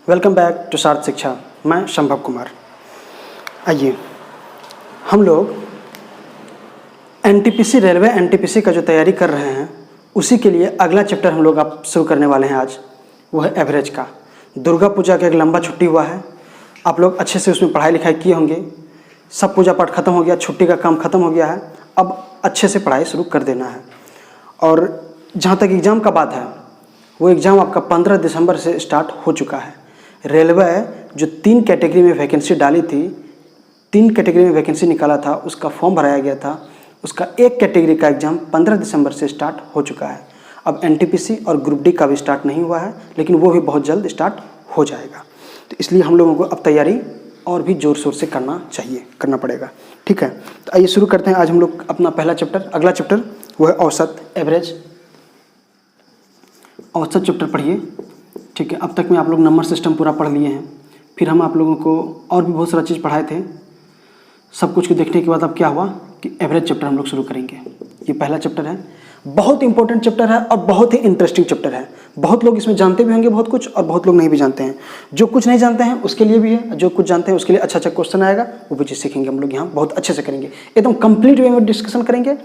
Welcome back to सार्थ शिक्षा। मैं संभव कुमार। आइए हम लोग एनटीपीसी रेलवे एनटीपीसी का जो तैयारी कर रहे हैं उसी के लिए अगला चैप्टर हम लोग आप शुरू करने वाले हैं आज। वो है एवरेज का। दुर्गा पूजा का एक लंबा छुट्टी हुआ है, आप लोग अच्छे से उसमें पढ़ाई लिखाई किए होंगे। सब पूजा पाठ खत्म हो गया, छुट्टी का काम खत्म हो गया है, अब अच्छे से पढ़ाई शुरू कर देना है। और जहाँ तक एग्ज़ाम का बात है, वो एग्ज़ाम आपका 15 दिसंबर से स्टार्ट हो चुका है। रेलवे जो 3 कैटेगरी में वैकेंसी डाली थी, 3 कैटेगरी में वैकेंसी निकाला था, उसका फॉर्म भराया गया था। उसका एक कैटेगरी का एग्ज़ाम 15 दिसंबर से स्टार्ट हो चुका है। अब एनटीपीसी और ग्रुप डी का भी स्टार्ट नहीं हुआ है, लेकिन वो भी बहुत जल्द स्टार्ट हो जाएगा। तो इसलिए हम लोगों को अब तैयारी और भी ज़ोर शोर से करना पड़ेगा। ठीक है, तो आइए शुरू करते हैं। आज हम लोग अपना पहला चैप्टर, अगला चैप्टर वो है औसत, एवरेज। औसत चैप्टर पढ़िए। ठीक है, अब तक में आप लोग नंबर सिस्टम पूरा पढ़ लिए हैं। फिर हम आप लोगों को और भी बहुत सारा चीज़ पढ़ाए थे। सब कुछ को देखने के बाद अब क्या हुआ कि एवरेज चैप्टर हम लोग शुरू करेंगे। ये पहला चैप्टर है, बहुत इंपॉर्टेंट चैप्टर है और बहुत ही इंटरेस्टिंग चैप्टर है। बहुत लोग इसमें जानते भी होंगे बहुत कुछ, और बहुत लोग नहीं भी जानते हैं। जो कुछ नहीं जानते हैं उसके लिए भी है, जो कुछ जानते हैं उसके लिए अच्छा अच्छा क्वेश्चन आएगा, वो भी चीज़ सीखेंगे हम लोग यहाँ बहुत अच्छे से करेंगे। एकदम कंप्लीट वे में डिस्कशन करेंगे,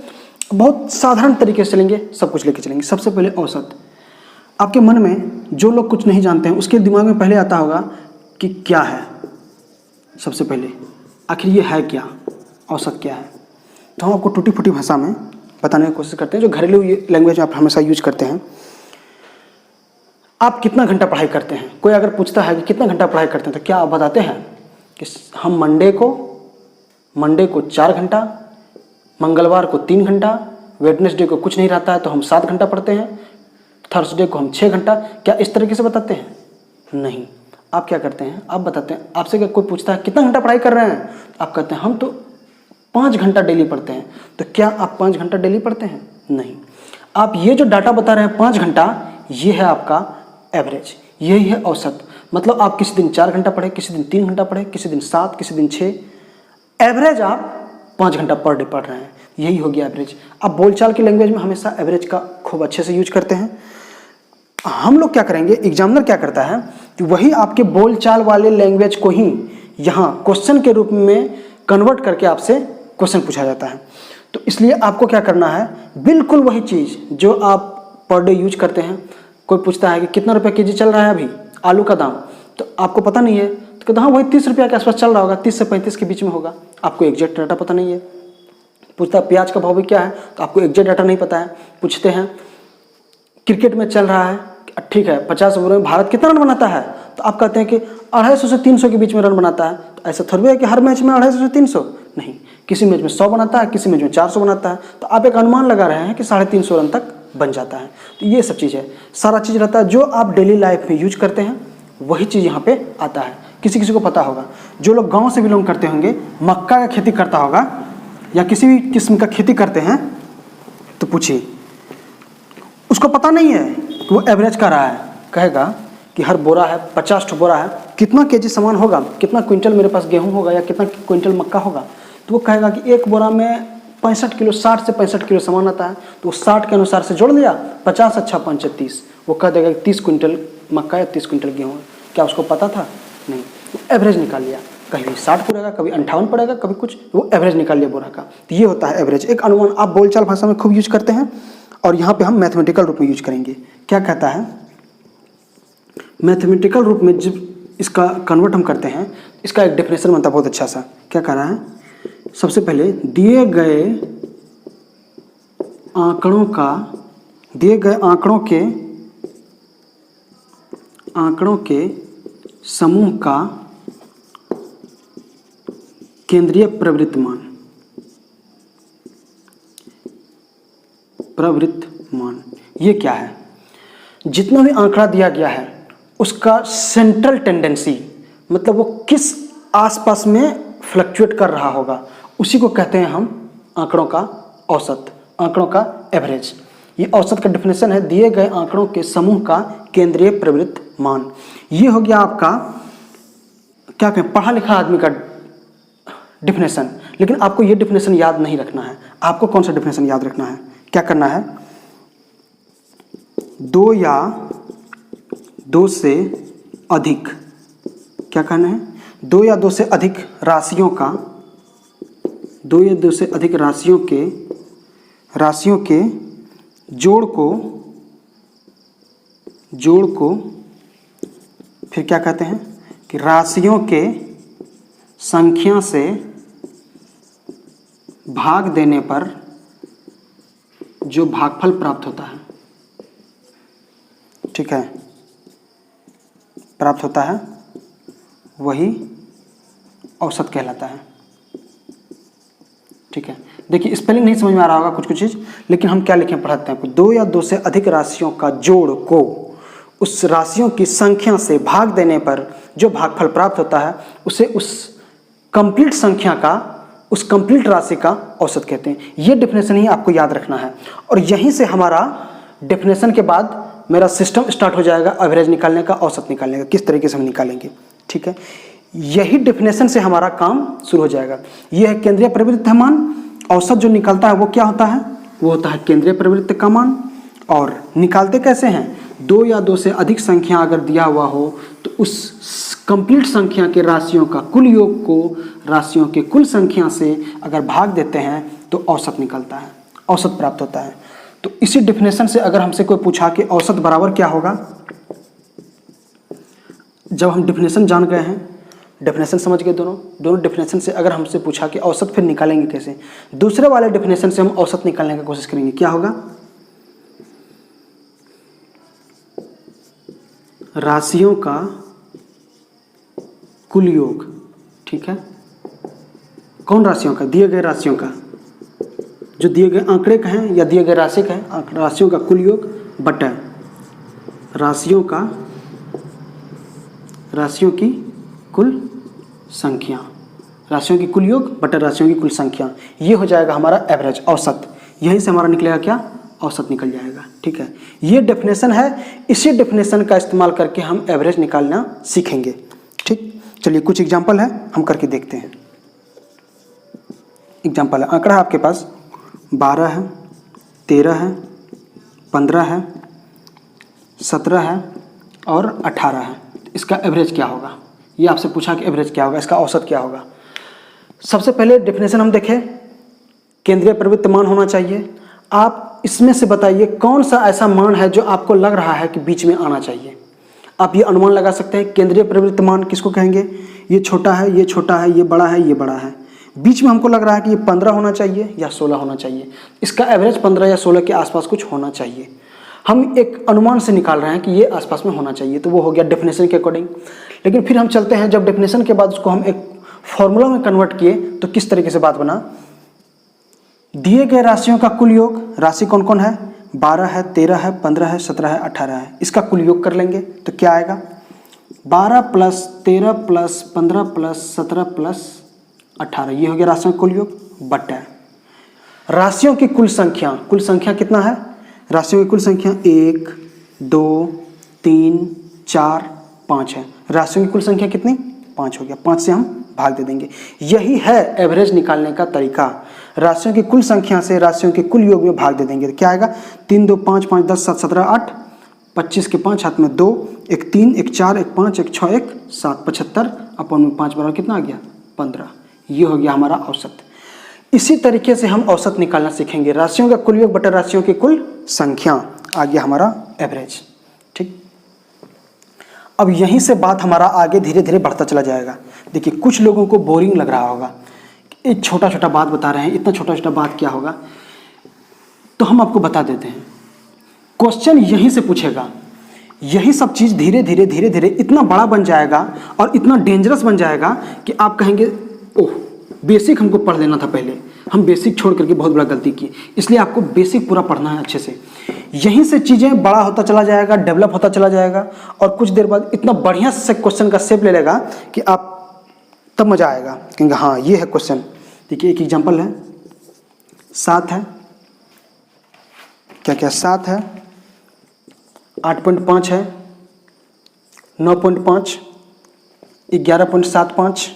बहुत साधारण तरीके से चलेंगे, सब कुछ लेके चलेंगे। सबसे पहले औसत। आपके मन में जो लोग कुछ नहीं जानते हैं उसके दिमाग में पहले आता होगा कि क्या है। सबसे पहले आखिर ये है क्या, औसत क्या है। तो हम आपको टूटी फूटी भाषा में बताने की कोशिश करते हैं, जो घरेलू लैंग्वेज आप हमेशा यूज करते हैं। आप कितना घंटा पढ़ाई करते हैं? कोई अगर पूछता है कि कितना घंटा पढ़ाई करते हैं, तो क्या आप बताते हैं कि हम मंडे को 4 घंटा, मंगलवार को 3 घंटा, वेडनेसडे को कुछ नहीं रहता है तो हम 7 घंटा पढ़ते हैं, थर्सडे को हम 6 घंटा। क्या इस तरीके से बताते हैं? नहीं। आप क्या करते हैं? आप बताते हैं, आपसे कोई पूछता है कितना घंटा पढ़ाई कर रहे हैं, तो आप कहते हैं हम तो 5 घंटा डेली पढ़ते हैं। तो क्या आप 5 घंटा डेली पढ़ते हैं? नहीं। आप ये जो डाटा बता रहे हैं 5 घंटा, ये है आपका एवरेज, यही है औसत। मतलब आप किसी दिन 4 घंटा पढ़े, किसी दिन 3 घंटा पढ़े, किसी दिन 7, किसी दिन 6, एवरेज आप 5 घंटा पर डे पढ़ रहे हैं, यही हो गया एवरेज। अब बोलचाल की लैंग्वेज में हमेशा एवरेज का खूब अच्छे से यूज करते हैं। हम लोग क्या करेंगे, एग्जामिनर क्या करता है कि वही आपके बोलचाल वाले लैंग्वेज को ही यहाँ क्वेश्चन के रूप में कन्वर्ट करके आपसे क्वेश्चन पूछा जाता है। तो इसलिए आपको क्या करना है, बिल्कुल वही चीज़ जो आप पर डे यूज करते हैं। कोई पूछता है कि कितना रुपये केजी चल रहा है अभी आलू का दाम, तो आपको पता नहीं है, तो कहता हाँ वही 30 रुपये के आसपास चल रहा होगा, 30 से 35 के बीच में होगा। आपको एग्जैक्ट डाटा पता नहीं है। पूछता है प्याज का भाव भी क्या है, तो आपको एग्जैक्ट डाटा नहीं पता है। पूछते हैं क्रिकेट में चल रहा है, ठीक है 50 ओवर में भारत कितना रन बनाता है, तो आप कहते हैं कि 250 से 300 के बीच में रन बनाता है। तो ऐसा थोड़ी है कि हर मैच में 250 से 300, नहीं, किसी मैच में 100 बनाता है, किसी मैच में 400 बनाता है। तो आप एक अनुमान लगा रहे हैं कि 350 रन तक बन जाता है। तो ये सब चीज़ है, सारा चीज़ रहता है जो आप डेली लाइफ में यूज करते हैं, वही चीज़ यहाँ पे आता है। किसी किसी को पता होगा, जो लोग गाँव से बिलोंग करते होंगे, मक्का का खेती करता होगा या किसी भी किस्म का खेती करते हैं, तो पूछिए, उसको पता नहीं है कि वो एवरेज कर रहा है। कहेगा कि हर बोरा है 50 बोरा है, कितना केजी सामान होगा, कितना क्विंटल मेरे पास गेहूं होगा या कितना क्विंटल मक्का होगा। तो वो कहेगा कि एक बोरा में 65 किलो, 60 से 65 किलो सामान आता है, तो वो 60 के अनुसार से जोड़ लिया, 50 अच्छा 5 30, वो कह देगा कि 30 क्विंटल मक्का या 30 क्विंटल गेहूँ है। क्या उसको पता था? नहीं। वो एवरेज निकाल लिया, कभी 60 पड़ेगा, कभी 58 पड़ेगा, कभी कुछ, वो एवरेज निकाल लिया बोरा का। तो ये होता है एवरेज, एक अनुमान। आप बोलचाल भाषा में खूब यूज करते हैं और यहाँ पे हम मैथमेटिकल रूप में यूज करेंगे। क्या कहता है, मैथमेटिकल रूप में जब इसका कन्वर्ट हम करते हैं, इसका एक डेफिनेशन बनता है बहुत अच्छा सा। क्या कह रहा है, सबसे पहले दिए गए आंकड़ों के समूह का केंद्रीय प्रवृत्त मान। ये क्या है, जितना भी आंकड़ा दिया गया है उसका सेंट्रल टेंडेंसी, मतलब वो किस आसपास में फ्लक्चुएट कर रहा होगा, उसी को कहते हैं हम आंकड़ों का औसत, आंकड़ों का एवरेज। ये औसत का डेफिनेशन है, दिए गए आंकड़ों के समूह का केंद्रीय प्रवृत्त मान। ये हो गया आपका क्या कहें, पढ़ा लिखा आदमी का डेफिनेशन। लेकिन आपको ये डेफिनेशन याद नहीं रखना है। आपको कौन सा डेफिनेशन याद रखना है, क्या करना है, 2 या 2 से अधिक क्या कहना है, दो या दो से अधिक राशियों का, दो या दो से अधिक राशियों के जोड़ को फिर क्या कहते हैं कि राशियों के संख्या से भाग देने पर जो भागफल प्राप्त होता है, ठीक है, प्राप्त होता है वही औसत कहलाता है। ठीक है, देखिए स्पेलिंग नहीं समझ में आ रहा होगा कुछ कुछ चीज़, लेकिन हम क्या लिखें पढ़ाते हैं आपको, दो या दो से अधिक राशियों का जोड़ को उस राशियों की संख्या से भाग देने पर जो भागफल प्राप्त होता है उसे उस कंप्लीट संख्या का, उस कंप्लीट राशि का औसत कहते हैं। ये डेफिनेशन ही आपको याद रखना है, और यहीं से हमारा डेफिनेशन के बाद मेरा सिस्टम स्टार्ट हो जाएगा एवरेज निकालने का, औसत निकालने का, किस तरीके से हम निकालेंगे। ठीक है, यही डेफिनेशन से हमारा काम शुरू हो जाएगा। यह है केंद्रीय प्रवृत्ति मान। औसत जो निकलता है वो क्या होता है, वो होता है केंद्रीय प्रवृत्ति का मान। और निकालते कैसे हैं, दो या दो से अधिक संख्या अगर दिया हुआ हो तो उस कंप्लीट संख्या के राशियों का कुल योग को राशियों के कुल संख्या से अगर भाग देते हैं तो औसत निकलता है, औसत प्राप्त होता है। तो इसी डेफिनेशन से अगर हमसे कोई पूछा कि औसत बराबर क्या होगा, जब हम डेफिनेशन जान गए हैं, डेफिनेशन समझ गए दोनों डेफिनेशन से अगर हमसे पूछा कि औसत फिर निकालेंगे कैसे, दूसरे वाले डेफिनेशन से हम औसत निकालने की कोशिश करेंगे। क्या होगा, राशियों का कुल योग। ठीक है, कौन राशियों का, दिए गए राशियों का, जो दिए गए आंकड़े का है या दिए गए राशि का है, राशियों का कुल योग बटा राशियों की कुल संख्या, राशियों की कुल योग बटा राशियों की कुल संख्या, ये हो जाएगा हमारा एवरेज, औसत। यहीं से हमारा निकलेगा क्या, औसत निकल जाएगा। ठीक है, ये डेफिनेशन है, इसी डेफिनेशन का इस्तेमाल करके हम एवरेज निकालना सीखेंगे। ठीक, चलिए कुछ एग्जांपल है, हम करके देखते हैं। एग्जांपल है, आंकड़ा आपके पास 12 है, 13 है, 15 है, 17 है और 18 है। इसका एवरेज क्या होगा, ये आपसे पूछा कि एवरेज क्या होगा, इसका औसत क्या होगा। सबसे पहले डेफिनेशन हम देखें, केंद्रीय प्रवृत्ति मान होना चाहिए। आप इसमें से बताइए कौन सा ऐसा मान है जो आपको लग रहा है कि बीच में आना चाहिए। आप ये अनुमान लगा सकते हैं, केंद्रीय प्रवृत्ति मान किसको कहेंगे, ये छोटा है, ये छोटा है, ये बड़ा है, ये बड़ा है, बीच में हमको लग रहा है कि ये 15 होना चाहिए या 16 होना चाहिए। इसका एवरेज 15 या 16 के आसपास कुछ होना चाहिए। हम एक अनुमान से निकाल रहे हैं कि ये आसपास में होना चाहिए, तो वो हो गया डेफिनेशन के अकॉर्डिंग। लेकिन फिर हम चलते हैं, जब डेफिनेशन के बाद उसको हम एक फॉर्मूला में कन्वर्ट किए तो किस तरीके से बात बना, दिए गए राशियों का कुल योग, राशि कौन कौन है, 12 है, 13 है, 15 है, 17 है, 18 है, इसका कुल योग कर लेंगे तो क्या आएगा, 12 + 13 + 15 + 17 + 18, ये हो गया राशियों का कुल योग बटा राशियों की कुल संख्या कितना है, राशियों की कुल संख्या 1 2 3 4 5 है। राशियों की कुल संख्या कितनी, 5 हो गया, 5 से हम भाग दे देंगे। यही है एवरेज निकालने का तरीका, राशियों की कुल संख्या से राशियों के कुल योग में भाग दे देंगे। क्या आएगा, 3 2 5 5 10 7 17 8, 25 के 5 हाथ में 2, 1 3 1 4 1 5 1 6 1 7, 75 अपन में 5 बराबर कितना आ गया, 15। ये हो गया हमारा औसत। इसी तरीके से हम औसत निकालना सीखेंगे, राशियों का कुल योग बटा राशियों की कुल संख्या, आ गया हमारा एवरेज। ठीक, अब यहीं से बात हमारा आगे धीरे धीरे बढ़ता चला जाएगा। देखिए कुछ लोगों को बोरिंग लग रहा होगा, एक छोटा छोटा बात बता रहे हैं, इतना छोटा छोटा बात क्या होगा, तो हम आपको बता देते हैं। क्वेश्चन यहीं से पूछेगा, यही सब चीज़ धीरे धीरे धीरे धीरे इतना बड़ा बन जाएगा और इतना डेंजरस बन जाएगा कि आप कहेंगे ओह बेसिक हमको पढ़ लेना था, पहले हम बेसिक छोड़ करके बहुत बड़ा गलती की, इसलिए आपको बेसिक पूरा पढ़ना है अच्छे से। यहीं से चीज़ें बड़ा होता चला जाएगा, डेवलप होता चला जाएगा, और कुछ देर बाद इतना बढ़िया से क्वेश्चन का शेप ले लेगा कि आप तब मज़ा आएगा, क्योंकि हाँ ये है क्वेश्चन। देखिए एक एग्जांपल है, 7 है, क्या क्या 7 है, 8.5 है, 9.5, 11.75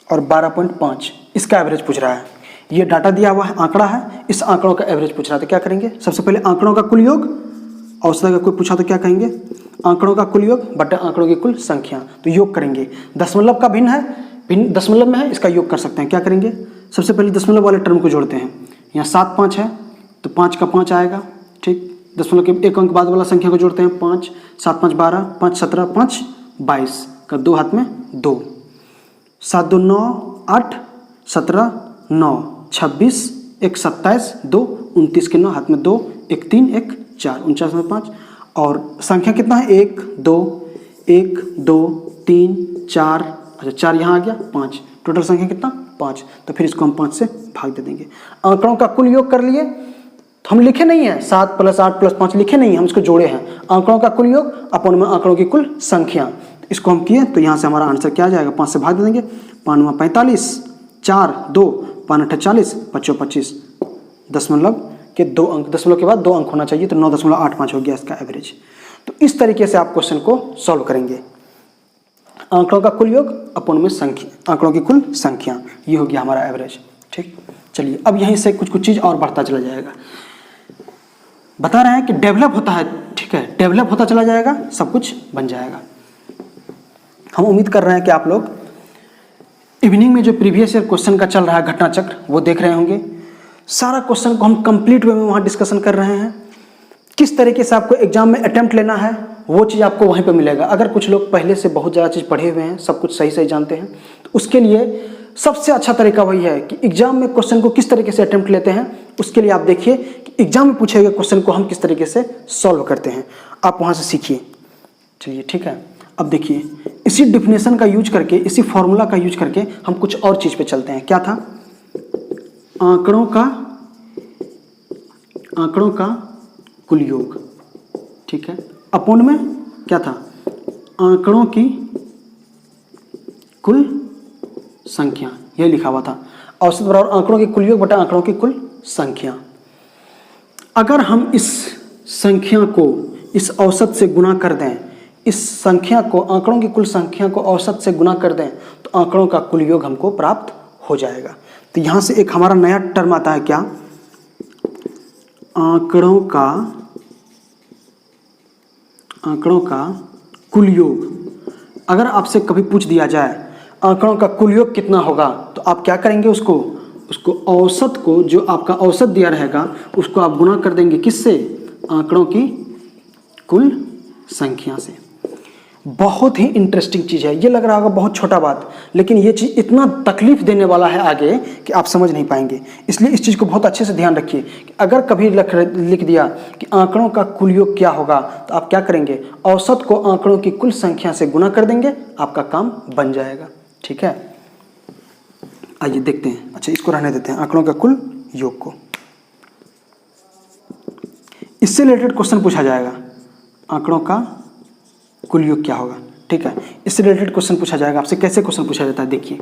और 12.5, इसका एवरेज पूछ रहा है। ये डाटा दिया हुआ है, आंकड़ा है, इस आंकड़ों का एवरेज पूछ रहा है। तो क्या करेंगे, सबसे पहले आंकड़ों का कुल योग, औसत का कोई पूछा तो क्या कहेंगे, आंकड़ों का कुल योग बटा आंकड़ों की कुल संख्या। तो योग करेंगे, दशमलव का भिन्न है, भिन्न दशमलव में है, इसका योग कर सकते हैं। क्या करेंगे, सबसे पहले दशमलव वाले टर्म को जोड़ते हैं। यहाँ 7 5 है तो 5 का 5 आएगा, ठीक। दशमलव के एक अंक बाद वाला संख्या को जोड़ते हैं, 5 7 5 12, 5 17, 5 22 का 2 हाथ में 2, 7 2 9 8 17 9 26 1 27 2 29 के 9 हाथ में 2 1 3 1 4 49 में 5 और संख्या कितना है 1 2 1 2 3 4, अच्छा 4 यहाँ आ गया 5, टोटल संख्या कितना 5। तो फिर इसको हम 5 से भाग दे देंगे। आंकड़ों का कुल योग कर लिए, तो हम लिखे नहीं है 7 + 8 + 5 लिखे नहीं है, हम इसको जोड़े हैं। आंकड़ों का कुल योग अपन में आंकड़ों की कुल संख्या, इसको हम किए तो यहाँ से हमारा आंसर क्या आ जाएगा, 5 से भाग दे देंगे। 5 9 45 4 2 5 8 40 5 25, दशमलव के 2 अंक, दशमलव के बाद 2 अंक होना चाहिए, तो 9.85 हो गया इसका एवरेज। तो इस तरीके से आप क्वेश्चन को सॉल्व करेंगे। आंकड़ों का कुल योग अपन में संख्या, आंकड़ों की कुल संख्या, ये हो गया हमारा एवरेज, ठीक। चलिए अब यहीं से कुछ कुछ चीज़ और बढ़ता चला जाएगा। बता रहे हैं कि डेवलप होता है, ठीक है, डेवलप होता चला जाएगा, सब कुछ बन जाएगा। हम उम्मीद कर रहे हैं कि आप लोग इवनिंग में जो प्रीवियस ईयर क्वेश्चन का चल रहा है घटना चक्र वो देख रहे होंगे। सारा क्वेश्चन को हम कंप्लीट वे में वहाँ डिस्कशन कर रहे हैं। किस तरीके से आपको एग्जाम में अटेम्प्ट लेना है वो चीज़ आपको वहीं पे मिलेगा। अगर कुछ लोग पहले से बहुत ज़्यादा चीज़ पढ़े हुए हैं, सब कुछ सही सही जानते हैं, तो उसके लिए सबसे अच्छा तरीका वही है कि एग्जाम में क्वेश्चन को किस तरीके से अटेम्प्ट लेते हैं। उसके लिए आप देखिए कि एग्जाम में पूछे गए क्वेश्चन को हम किस तरीके से सॉल्व करते हैं, आप वहाँ से सीखिए। चलिए ठीक है, अब देखिए इसी डिफिनेशन का यूज करके, इसी फॉर्मूला का यूज करके हम कुछ और चीज़ पे चलते हैं। क्या था, आंकड़ों का कुल योग, ठीक है, अपॉन में क्या था, आंकड़ों की कुल संख्या, यह लिखा हुआ था। औसत बराबर आंकड़ों की कुल योग बटा आंकड़ों की कुल संख्या। अगर हम इस संख्या को इस औसत से गुणा कर दें, इस संख्या को, आंकड़ों की कुल संख्या को औसत से गुणा कर दें, तो आंकड़ों का कुल योग हमको प्राप्त हो जाएगा। तो यहाँ से एक हमारा नया टर्म आता है, क्या, आंकड़ों का कुल योग। अगर आपसे कभी पूछ दिया जाए आंकड़ों का कुल योग कितना होगा, तो आप क्या करेंगे, उसको औसत को, जो आपका औसत दिया रहेगा उसको आप गुणा कर देंगे किससे, आंकड़ों की कुल संख्या से। बहुत ही इंटरेस्टिंग चीज़ है। ये लग रहा होगा बहुत छोटा बात, लेकिन ये चीज़ इतना तकलीफ देने वाला है आगे कि आप समझ नहीं पाएंगे। इसलिए इस चीज़ को बहुत अच्छे से ध्यान रखिए कि अगर कभी लिख दिया कि आंकड़ों का कुल योग क्या होगा, तो आप क्या करेंगे, औसत को आंकड़ों की कुल संख्या से गुणा कर देंगे, आपका काम बन जाएगा। ठीक है, आइए देखते हैं। अच्छा, इसको रहने देते हैं, आंकड़ों का कुल योग को। इससे रिलेटेड क्वेश्चन पूछा जाएगा, आंकड़ों का कुल योग क्या होगा। ठीक है, इससे रिलेटेड क्वेश्चन पूछा जाएगा आपसे। कैसे क्वेश्चन पूछा जाता है, देखिए।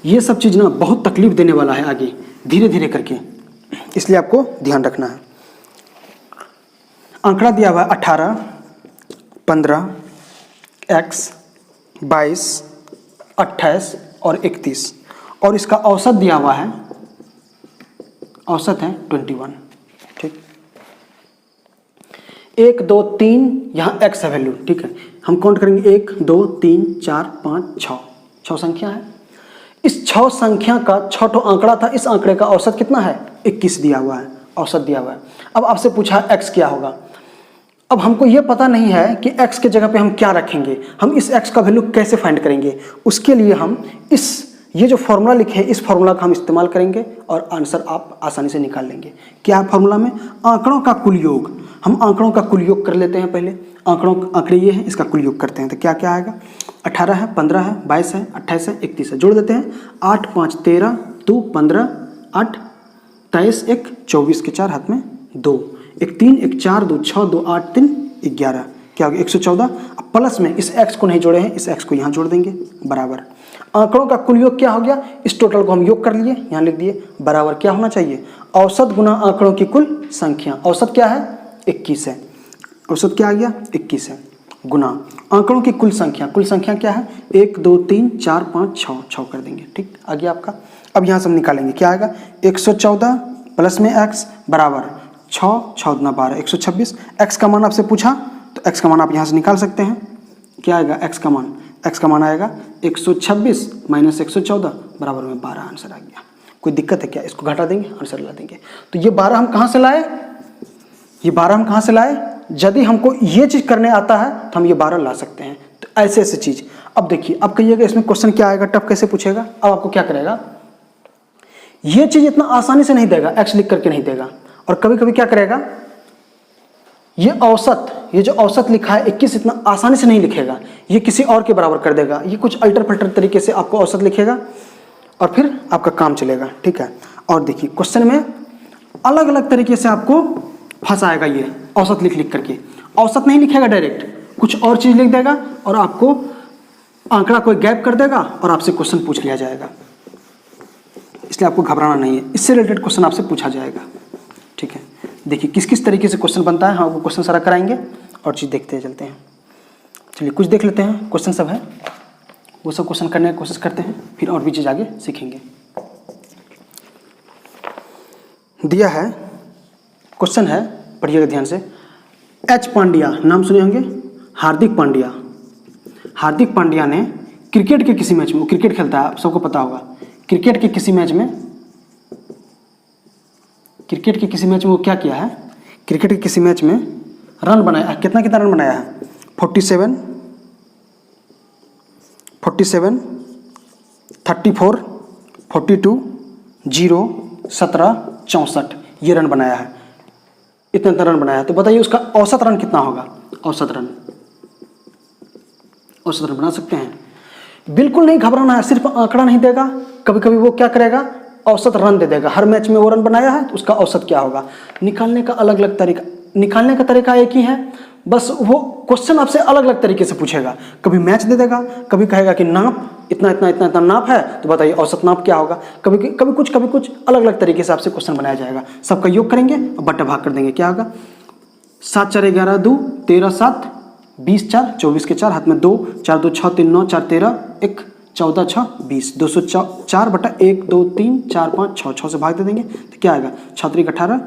ये सब चीज़ ना बहुत तकलीफ देने वाला है आगे, धीरे धीरे करके, इसलिए आपको ध्यान रखना है। आंकड़ा दिया हुआ है 18, 15, x, 22, 28 और 31, और इसका औसत दिया हुआ है, औसत है 21। ठीक, 1 2 3 यहाँ x है वैल्यू। ठीक है, हम काउंट करेंगे 1 2 3 4 5 6 संख्या है। इस 6 संख्या का 6ठो आंकड़ा था, इस आंकड़े का औसत कितना है, 21 दिया हुआ है, औसत दिया हुआ है। अब आपसे पूछा x क्या होगा। अब हमको ये पता नहीं है कि x के जगह पे हम क्या रखेंगे, हम इस x का वैल्यू कैसे फाइंड करेंगे। उसके लिए हम ये जो फॉर्मूला लिखे हैं, इस फॉर्मूला का हम इस्तेमाल करेंगे और आंसर आप आसानी से निकाल लेंगे। क्या है फॉर्मूला में, आंकड़ों का कुल योग। हम आंकड़ों का कुल योग कर लेते हैं पहले। आंकड़े ये हैं, इसका कुल योग करते हैं। तो क्या क्या आएगा, 18 है, 15 है, 22 है, 28 है, 31 है। जोड़ देते हैं, 8 5 13 2 15 8 23 1 24 के 4 हाथ में 2 1 3 1 4 2 6 2 8 3 11, क्या हो गया 114। अब प्लस में इस x को नहीं जोड़े हैं, इस x को यहाँ जोड़ देंगे, बराबर। आंकड़ों का कुल योग क्या हो गया, इस टोटल को हम योग कर लिए, यहाँ लिख दिए, बराबर क्या होना चाहिए, औसत गुना आंकड़ों की कुल संख्या। औसत क्या है, 21 है। औसत क्या आ गया, 21 है, गुना आंकड़ों की कुल संख्या। कुल संख्या क्या है, 1 2 3 4 5 6 कर देंगे। ठीक, आ गया आपका। अब यहाँ से हम निकालेंगे, क्या आएगा, 114 प्लस में x बराबर 6 6 दूना 12 126। एक्स का मान आपसे पूछा तो एक्स का मान आप यहाँ से निकाल सकते हैं। क्या आएगा एक्स का मान? एक्स का मान आएगा 126 माइनस 114 बराबर में 12 आंसर आ गया। कोई दिक्कत है क्या? इसको घटा देंगे, आंसर ला देंगे। तो ये 12 हम कहाँ से लाए? ये 12 हम कहाँ से लाए? यदि हमको ये चीज़ करने आता है तो हम ये 12 ला सकते हैं। तो ऐसे ऐसे चीज़। अब देखिए, अब कहिएगा इसमें क्वेश्चन क्या आएगा, टफ कैसे पूछेगा। अब आपको क्या करेगा, ये चीज़ इतना आसानी से नहीं देगा, एक्स लिख करके नहीं देगा। और कभी कभी क्या करेगा, ये औसत, ये जो औसत लिखा है 21 इतना आसानी से नहीं लिखेगा, ये किसी और के बराबर कर देगा। ये कुछ अल्टर पल्टर तरीके से आपको औसत लिखेगा और फिर आपका काम चलेगा। ठीक है। और देखिए क्वेश्चन में अलग अलग तरीके से आपको फंसाएगा ये औसत लिख लिख करके। औसत नहीं लिखेगा डायरेक्ट, कुछ और चीज़ लिख देगा और आपको आंकड़ा कोई गैप कर देगा और आपसे क्वेश्चन पूछ लिया जाएगा। इसलिए आपको घबराना नहीं है, इससे रिलेटेड क्वेश्चन आपसे पूछा जाएगा। ठीक है। देखिए किस किस तरीके से क्वेश्चन बनता है, हाँ वो क्वेश्चन सारा कराएंगे और चीज़ देखते चलते हैं। चलिए कुछ देख लेते हैं, क्वेश्चन सब है वो सब क्वेश्चन करने की कोशिश करते हैं, फिर और भी चीज़ आगे सीखेंगे। दिया है क्वेश्चन है, पढ़िएगा ध्यान से। एच पांड्या, नाम सुने होंगे, हार्दिक पांड्या। हार्दिक पांड्या ने क्रिकेट के किसी मैच में, वो क्रिकेट खेलता है, आप सबको पता होगा, क्रिकेट के किसी मैच में वो क्या किया है, क्रिकेट के किसी मैच में रन बनाया। कितना कितना रन बनाया है? 47, 34, 42, 0, 17, 64 ये रन बनाया है। इतना रन बनाया है। तो बताइए उसका औसत रन कितना होगा? औसत रन बना सकते हैं। बिल्कुल नहीं घबराना है, सिर्फ आंकड़ा नहीं देगा, कभी कभी वो क्या करेगा, औसत रन दे देगा। हर मैच में वो रन बनाया है तो उसका औसत क्या होगा, निकालने का अलग अलग तरीका, निकालने का तरीका एक ही है, बस वो क्वेश्चन आपसे अलग अलग तरीके से पूछेगा। कभी मैच दे देगा, कभी कहेगा कि नाप इतना इतना इतना इतना नाप है, तो बताइए औसत नाप क्या होगा। कभी कुछ अलग अलग तरीके से आपसे क्वेश्चन बनाया जाएगा। सबका योग करेंगे और बट्टा भाग कर देंगे। क्या होगा? 7 4 11 2 13 7 20 4 24 के 4 हाथ में 2 4 2 6 3 9 4 13 1 14 6 20 204 बटा 1 2 3 4 5 6 6 से भाग दे देंगे तो क्या आएगा? 6 3 18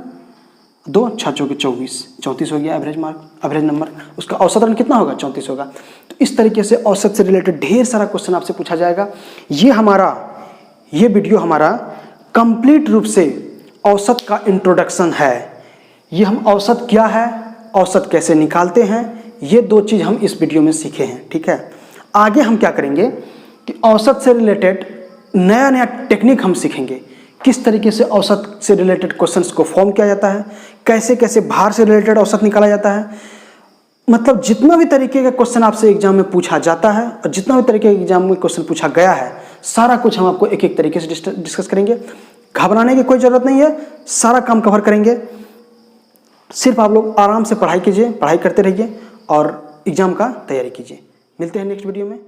2 6 4 24 34 हो गया एवरेज मार्क, एवरेज नंबर। उसका औसत रन कितना होगा? 34 होगा। तो इस तरीके से औसत से रिलेटेड ढेर सारा क्वेश्चन आपसे पूछा जाएगा। ये वीडियो हमारा कंप्लीट रूप से औसत का इंट्रोडक्शन है। ये हम औसत क्या है, औसत कैसे निकालते हैं, ये दो चीज़ हम इस वीडियो में सीखे हैं। ठीक है। आगे हम क्या करेंगे कि औसत से रिलेटेड नया नया टेक्निक हम सीखेंगे। किस तरीके से औसत से रिलेटेड क्वेश्चंस को फॉर्म किया जाता है, कैसे कैसे भार से रिलेटेड औसत निकाला जाता है। मतलब जितना भी तरीके का क्वेश्चन आपसे एग्जाम में पूछा जाता है और जितना भी तरीके के एग्जाम में क्वेश्चन पूछा गया है, सारा कुछ हम आपको एक एक तरीके से डिस्कस करेंगे। घबराने की कोई ज़रूरत नहीं है, सारा काम कवर करेंगे। सिर्फ आप लोग आराम से पढ़ाई कीजिए, पढ़ाई करते रहिए और एग्जाम का तैयारी कीजिए। मिलते हैं नेक्स्ट वीडियो में।